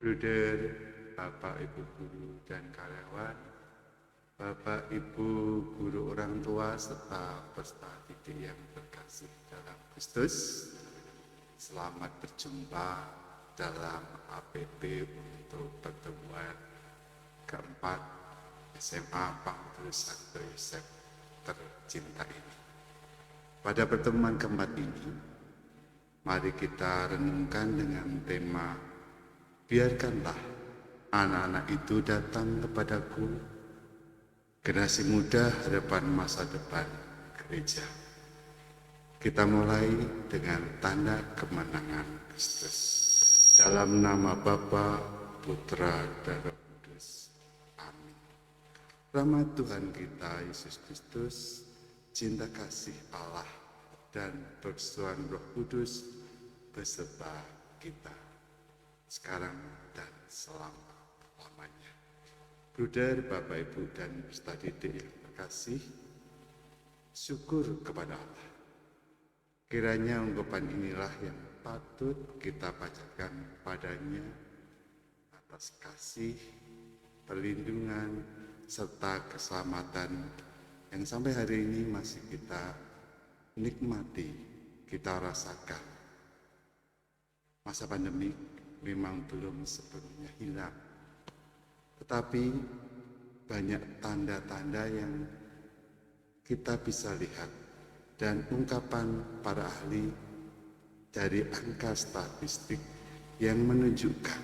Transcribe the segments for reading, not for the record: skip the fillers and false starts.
Bruder, Bapak Ibu guru dan karyawan, Bapak Ibu guru orang tua serta peserta didik yang terkasih dalam Kristus, selamat berjumpa dalam APP untuk pertemuan keempat SMA Paulus Santo Yosef tercinta ini. Pada pertemuan keempat ini, mari kita renungkan dengan tema biarkanlah anak-anak itu datang kepadaku, generasi muda harapan masa depan gereja. Kita mulai dengan tanda kemenangan Kristus. Dalam nama Bapa, Putra, dan Roh Kudus. Amin. Rahmat Tuhan kita Yesus Kristus, cinta kasih Allah, dan persekutuan Roh Kudus beserta kita sekarang dan selama-lamanya. Bruder, Bapak, Ibu, dan peserta didik yang terkasih, syukur kepada Allah. Kiranya ungkapan inilah yang patut kita panjatkan padanya atas kasih, perlindungan, serta keselamatan yang sampai hari ini masih kita nikmati, kita rasakan. Masa pandemi memang belum sepenuhnya hilang, tetapi banyak tanda-tanda yang kita bisa lihat dan ungkapan para ahli dari angka statistik yang menunjukkan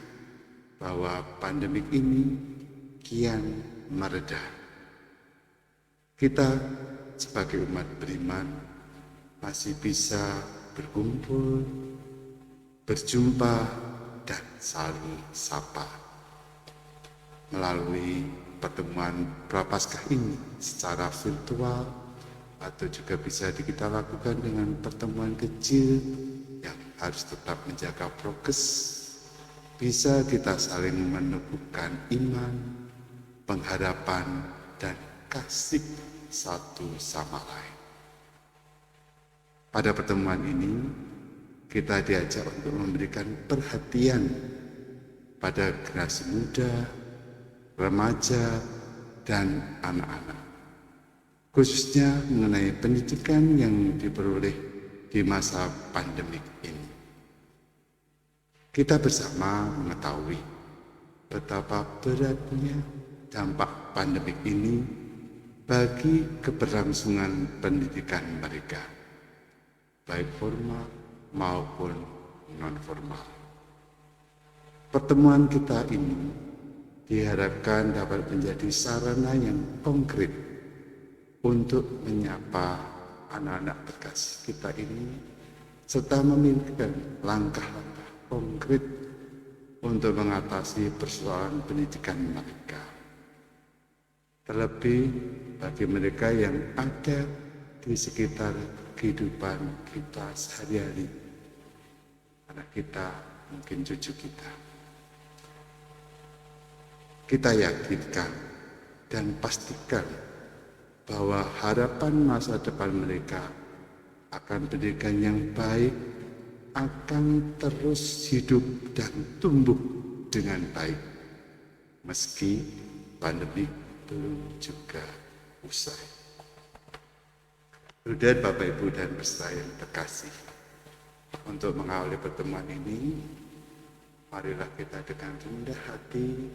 bahwa pandemik ini kian mereda. Kita sebagai umat beriman masih bisa berkumpul, berjumpa, dan saling sapa melalui pertemuan Prapaskah ini secara virtual, atau juga bisa kita lakukan dengan pertemuan kecil yang harus tetap menjaga prokes. Bisa kita saling meneguhkan iman, pengharapan, dan kasih satu sama lain. Pada pertemuan ini kita diajak untuk memberikan perhatian pada generasi muda, remaja, dan anak-anak, khususnya mengenai pendidikan yang diperoleh di masa pandemik ini. Kita bersama mengetahui betapa beratnya dampak pandemik ini bagi keberlangsungan pendidikan mereka, baik formal maupun non-formal. Pertemuan kita ini diharapkan dapat menjadi sarana yang konkret untuk menyapa anak-anak terkasih kita ini, serta memiliki langkah-langkah konkret untuk mengatasi persoalan pendidikan mereka. Terlebih bagi mereka yang ada di sekitar kehidupan kita sehari-hari, anak kita, mungkin cucu kita. Kita yakinkan dan pastikan bahwa harapan masa depan mereka akan pendidikan yang baik akan terus hidup dan tumbuh dengan baik, meski pandemi belum juga usai. Bruder, Bapak, Ibu, dan peserta yang terkasih, untuk mengawali pertemuan ini, marilah kita dengan rendah hati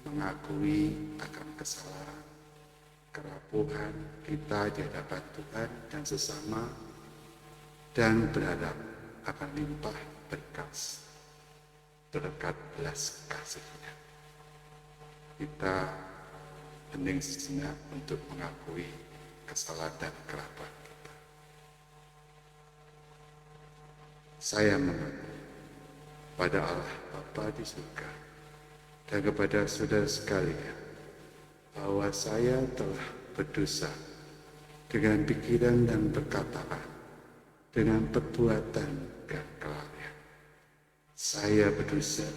mengakui akan kesalahan, kerapuhan kita di hadapan Tuhan dan sesama, dan berharap akan limpah berkat berkat belas kasih-Nya. Kita hening sejenak untuk mengakui kesalahan dan kerapuhan kita. Saya mengaku pada Allah Bapa di surga dan kepada saudara sekalian bahwa saya telah berdosa dengan pikiran dan perkataan, dengan perbuatan dan kelalaian. Saya berdosa,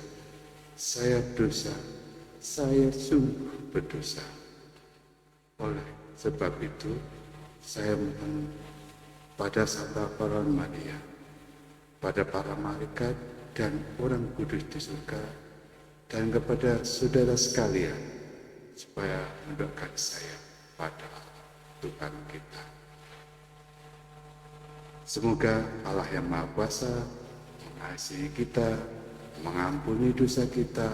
saya sungguh berdosa. Oleh sebab itu, saya mohon pada Santa Para Maria, pada para malaikat dan orang kudus di surga, dan kepada saudara sekalian supaya mendoakan saya pada Tuhan kita. Semoga Allah yang Maha Kuasa mengasihi kita, mengampuni dosa kita,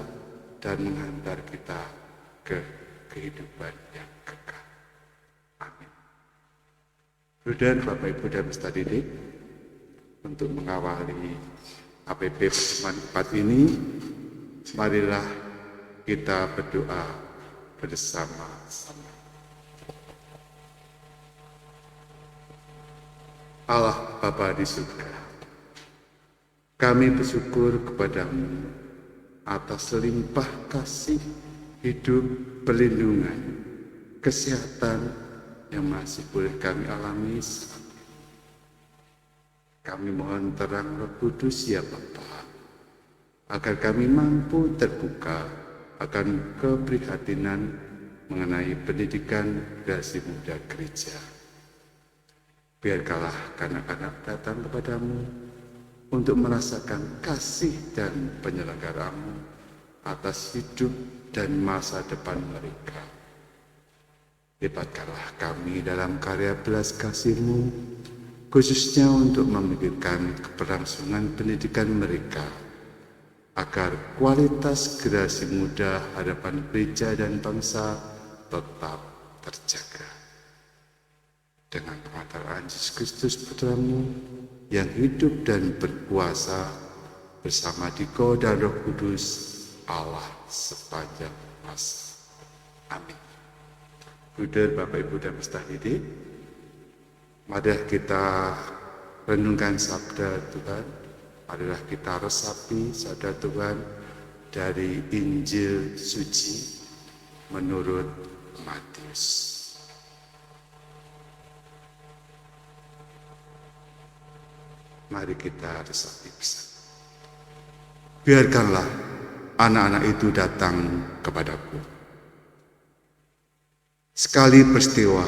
dan menghantar kita ke kehidupan yang kekal. Amin. Dan Bapak Ibu dan peserta didik, untuk mengawali APP pertemuan 4 ini, marilah kita berdoa bersama-sama. Allah Bapa di surga, kami bersyukur kepadamu atas limpah kasih, hidup, perlindungan, kesehatan yang masih boleh kami alami. Kami mohon terang Roh Kudus ya Bapa, agar kami mampu terbuka akan keprihatinan mengenai pendidikan generasi muda gereja. Biarkanlah kanak-kanak datang kepadamu untuk merasakan kasih dan penyelenggaramu atas hidup dan masa depan mereka. Libatkanlah kami dalam karya belas kasih-Mu, khususnya untuk memikirkan keberlangsungan pendidikan mereka, agar kualitas generasi muda hadapan gereja dan bangsa tetap terjaga. Dengan pengantaran Yesus Kristus Putra-Mu yang hidup dan berkuasa bersama Dikau dan Roh Kudus Allah sepanjang masa. Amin. Bruder, Bapak, Ibu, dan peserta didik, mari kita renungkan sabda Tuhan. Marilah kita resapi sabda Tuhan dari Injil suci menurut Matius. Mari kita resapi bersama. Biarkanlah anak-anak itu datang kepadaku. Sekali peristiwa,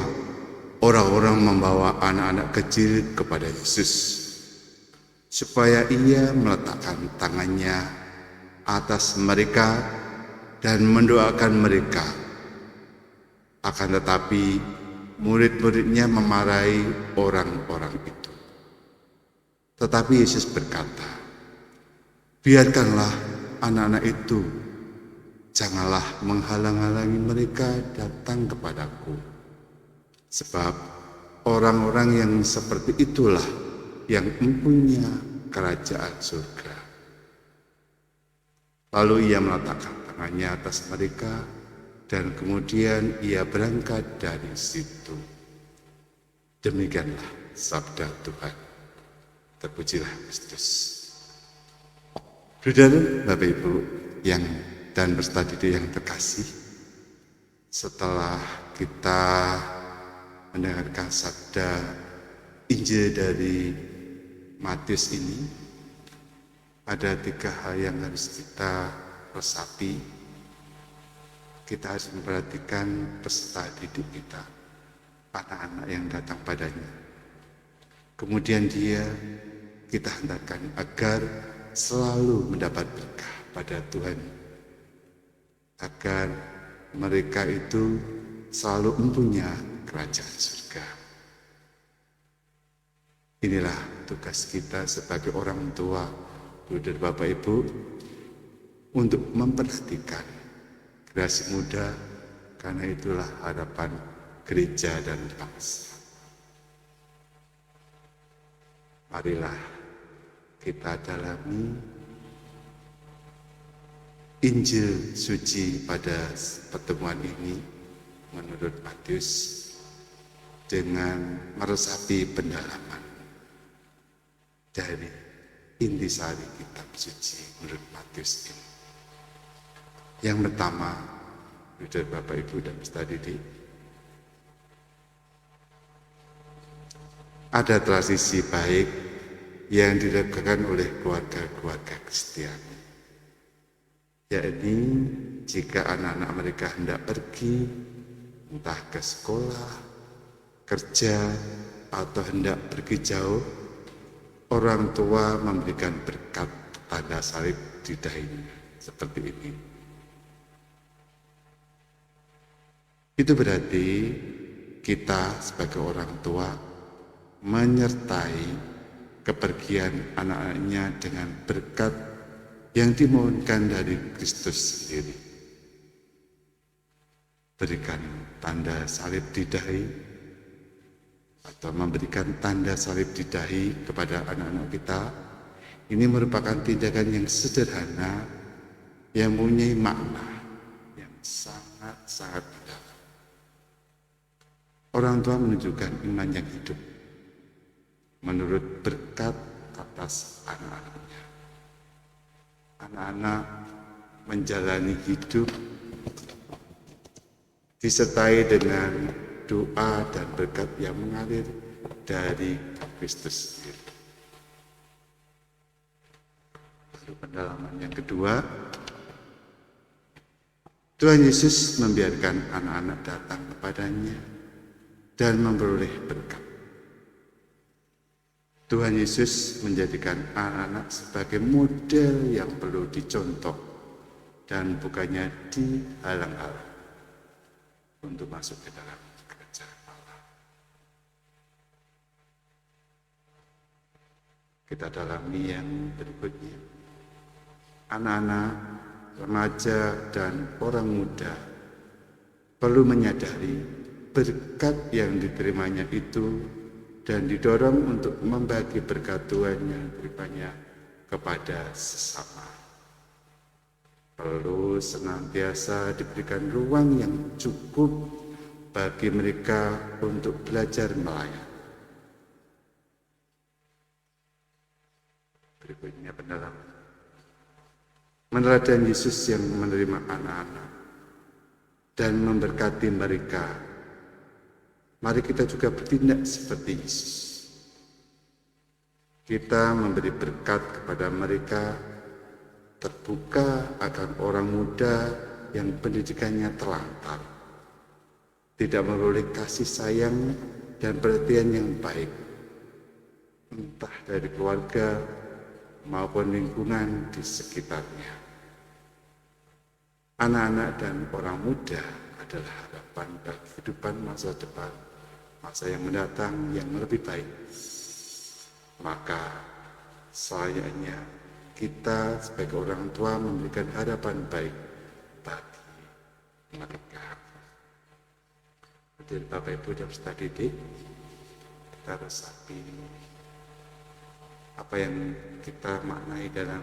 orang-orang membawa anak-anak kecil kepada Yesus, supaya ia meletakkan tangannya atas mereka dan mendoakan mereka. Akan tetapi, murid-muridnya memarahi orang-orang itu. Tetapi Yesus berkata, biarkanlah anak-anak itu, janganlah menghalang-halangi mereka datang kepadaku. Sebab orang-orang yang seperti itulah yang mempunyai kerajaan surga. Lalu ia meletakkan tangannya atas mereka dan kemudian ia berangkat dari situ. Demikianlah sabda Tuhan. Terpujilah Kristus. Saudara, Bapak Ibu yang dan peserta didik yang terkasih, setelah kita mendengarkan sabda Injil dari Matius ini, ada 3 hal yang harus kita resapi. Kita harus memperhatikan peserta didik kita, anak-anak yang datang padanya. Kemudian kita hendakkan agar selalu mendapat berkah pada Tuhan, agar mereka itu selalu mempunyai kerajaan surga. Inilah tugas kita sebagai orang tua, Saudara, Bapak, Ibu, untuk memperhatikan generasi muda, karena itulah harapan gereja dan bangsa. Marilah kita dalami Injil suci pada pertemuan ini menurut Matius dengan meresapi pendalaman dari intisari kitab suci menurut Matius ini. Yang pertama, Saudara, Bapak, Ibu, dan peserta didik, ada tradisi baik yang dilakukan oleh keluarga-keluarga Kristen, yakni jika anak-anak mereka hendak pergi entah ke sekolah, kerja, atau hendak pergi jauh, orang tua memberikan berkat tanda salib di dahinya seperti ini. Itu berarti kita sebagai orang tua menyertai kepergian anak-anaknya dengan berkat yang dimohonkan dari Kristus sendiri. Berikan tanda salib di dahi atau memberikan tanda salib di dahi kepada anak-anak kita. Ini merupakan tindakan yang sederhana yang mempunyai makna yang sangat-sangat mendalam. Orang tua menunjukkan iman yang hidup menurut berkat atas anak-anaknya. Anak-anak menjalani hidup disertai dengan doa dan berkat yang mengalir dari Kristus sendiri. Lalu pendalaman yang kedua, Tuhan Yesus membiarkan anak-anak datang kepadanya dan memperoleh berkat. Tuhan Yesus menjadikan anak-anak sebagai model yang perlu dicontoh dan bukannya dihalang-halang untuk masuk ke dalam kerajaan Allah. Kita dalami yang berikutnya. Anak-anak, remaja, dan orang muda perlu menyadari berkat yang diterimanya itu dan didorong untuk membagi berkat Tuhan yang diterimanya kepada sesama. Perlu senantiasa diberikan ruang yang cukup bagi mereka untuk belajar melayani. Berikutnya pendalaman. Meneladani Yesus yang menerima anak-anak dan memberkati mereka. Mari kita juga bertindak seperti Yesus. Kita memberi berkat kepada mereka, terbuka akan orang muda yang pendidikannya terlantar, tidak memperoleh kasih sayang dan perhatian yang baik, entah dari keluarga maupun lingkungan di sekitarnya. Anak-anak dan orang muda adalah harapan bagi kehidupan masa depan, masa yang mendatang yang lebih baik. Maka selayaknya kita sebagai orang tua memberikan harapan baik bagi mereka. Jadi Bapak Ibu dan peserta didik, kita resapi apa yang kita maknai dalam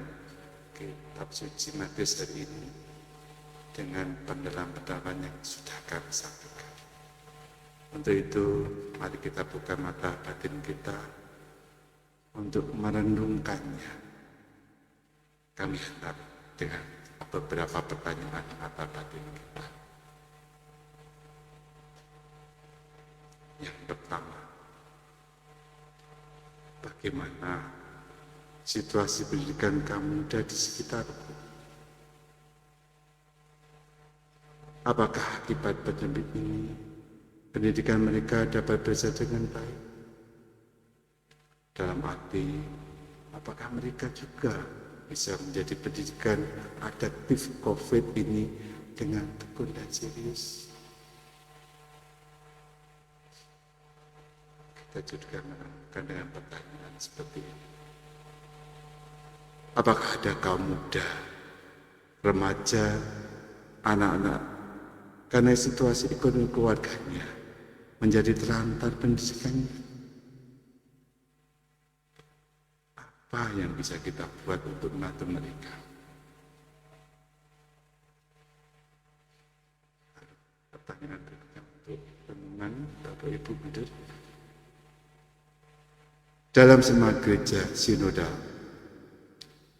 kitab suci Matius hari ini dengan pendalaman-pendalaman yang sudah kami sampaikan. Untuk itu, mari kita buka mata batin kita untuk merenungkannya. Kami hendak dengan beberapa pertanyaan mata batin kita. Yang pertama, bagaimana situasi pendidikan kaum muda di sekitarku? Apakah akibat pandemi ini pendidikan mereka dapat berjalan dengan baik? Dalam arti, apakah mereka juga bisa menjadi pendidikan adaptif COVID ini dengan tekun dan serius? Kita juga menanyakan dengan pertanyaan seperti ini. Apakah ada kaum muda, remaja, anak-anak, karena situasi ekonomi keluarganya menjadi terlantar pendidikannya? Apa yang bisa kita buat untuk membantu mereka? Pertanyaan berikutnya untuk teman Bapak Ibu Bidur. Dalam semangat gereja sinodal,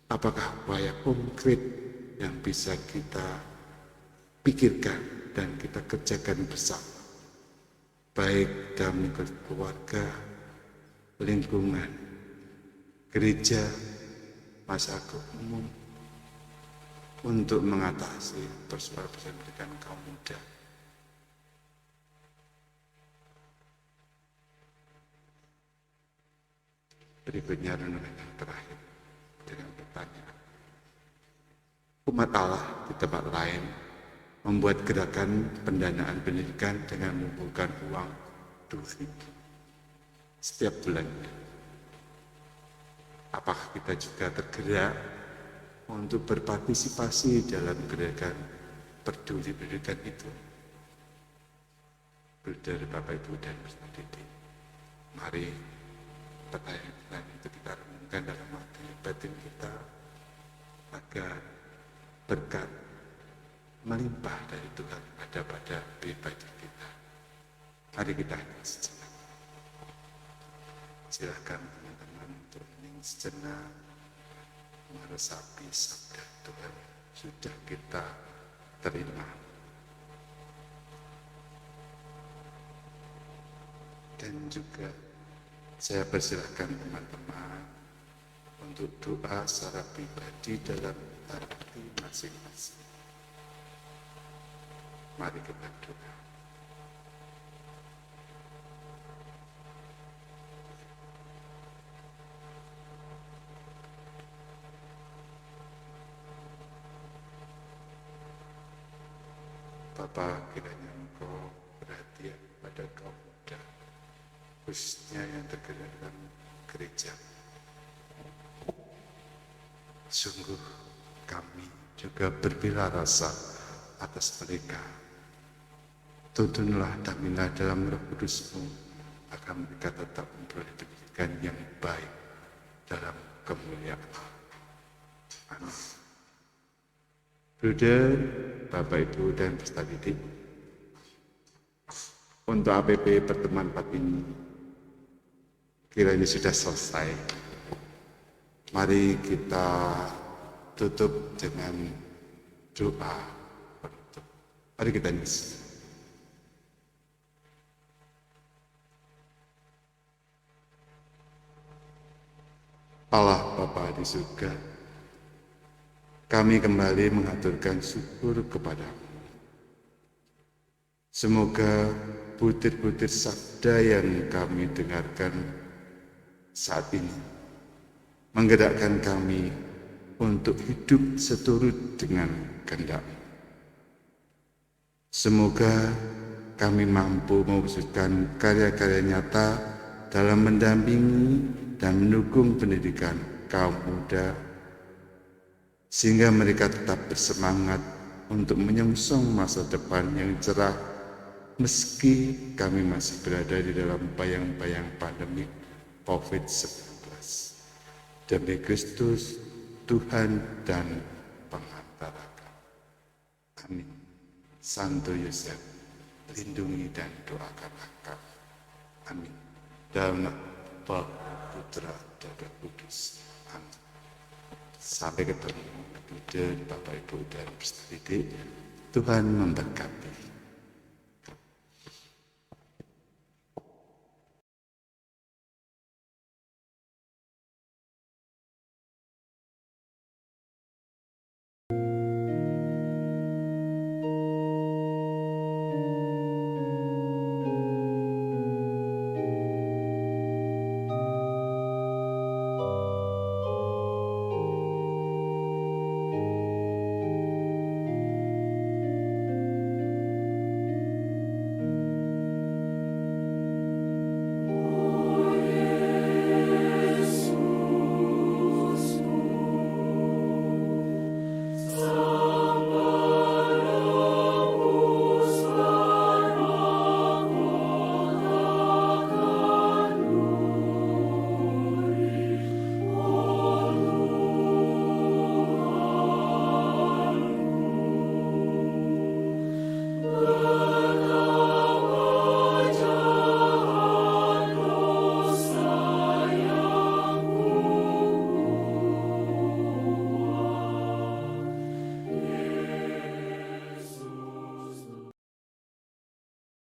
apakah upaya konkret yang bisa kita pikirkan dan kita kerjakan bersama, baik dalam lingkungan keluarga, lingkungan gereja, masyarakat umum, untuk mengatasi persoalan pendidikan kaum muda? Berikutnya renungan yang terakhir dengan pertanyaan. Umat Allah di tempat lain membuat gerakan pendanaan pendidikan dengan mengumpulkan uang 2.000 setiap bulan. Apakah kita juga tergerak untuk berpartisipasi dalam gerakan peduli pendidikan itu? Bruder, Bapak, Ibu, dan peserta didik, mari pertanyaan itu kita renungkan dalam hati batin kita agar berkat melimpah dari Tuhan ada pada pribadi kita. Mari kita hening sejenak. Silakan teman-teman untuk hening sejenak, meresapi sabda Tuhan sudah kita terima. Dan juga saya persilahkan teman-teman untuk doa secara pribadi dalam hati masing-masing. Mari kita doa. Bapa, kiranya Engkau perhatian pada kaum muda, khususnya yang tergerak dalam gereja. Sungguh kami juga berbela rasa atas mereka. Tuntunlah damilah dalam Roh Kudus-Mu agar mereka tetap memperoleh pendidikan yang baik dalam kemuliaan. Amin. Bruder, Bapak, Ibu, dan peserta didik, untuk APP pertemuan 4 ini kiranya sudah selesai. Mari kita tutup dengan doa penutup. Mari kita ngisi. Allah Bapa di surga, kami kembali mengaturkan syukur kepadamu. Semoga butir-butir sabda yang kami dengarkan saat ini menggerakkan kami untuk hidup seturut dengan kehendak-Mu. Semoga kami mampu mewujudkan karya-karya nyata dalam mendampingi dan mendukung pendidikan kaum muda, sehingga mereka tetap bersemangat untuk menyongsong masa depan yang cerah meski kami masih berada di dalam bayang-bayang pandemi COVID-19. Demi Kristus, Tuhan dan pengantara kami. Amin. Santo Yosef, lindungi dan doakanlah kami. Amin. Dalam nama Bapa, Putra, dan Roh Kudus. Amin. Sampai ketemu, Bapak, Ibu, dan peserta didik. Tuhan memberkati.